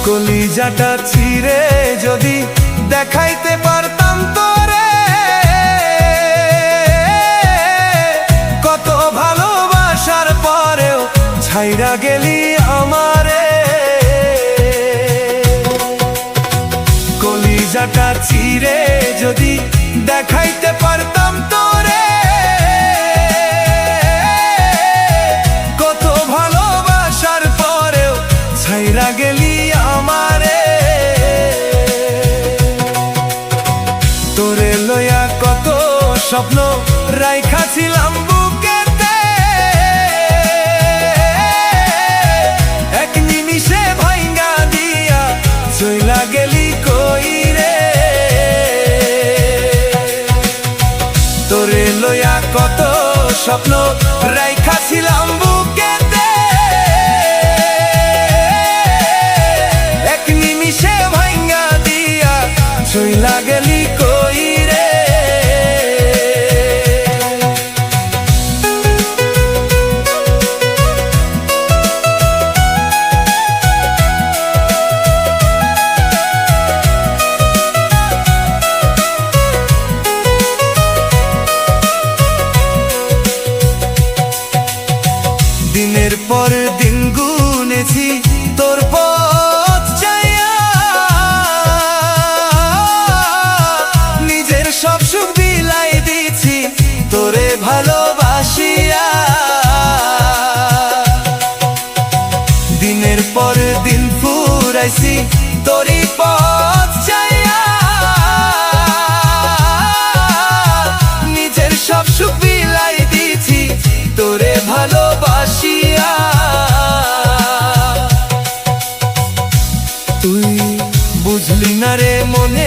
কলিজাটা ছিঁড়ে যদি দেখাইতে পারতাম তোরে, কত ভালোবাসার পরেও ছাইরা গেলি আমারে। কলিজাটা ছিঁড়ে যদি দেখাইতে পারতাম তোরে, কত ভালোবাসার পরেও ছাইরা গেলি আমারে। তোরে লইয়া কত স্বপ্ন রাইখাছিলাম বুকেতে, এক নিমিষে ভাইঙ্গা দিয়া চইলা গেলি কই রে। তোরে লইয়া কত স্বপ্ন রাইখাছিলাম বুকেতে, এক নিমিষে ভাইঙ্গা দিয়া চইলা গেলি কই রে। দিনের পর দিন গুনেছি তোর পথ চাইয়া, নিজের সব সুখ বিলাই দিছি তোরে ভালোবাসিয়া। দিনের পর দিন ফুরাইছি তোরই পথ চাইয়া, নিজের সব সুখ বিলাই দিছি তোরে ভালোবাসিয়া। তুই বুঝলি না রে মনে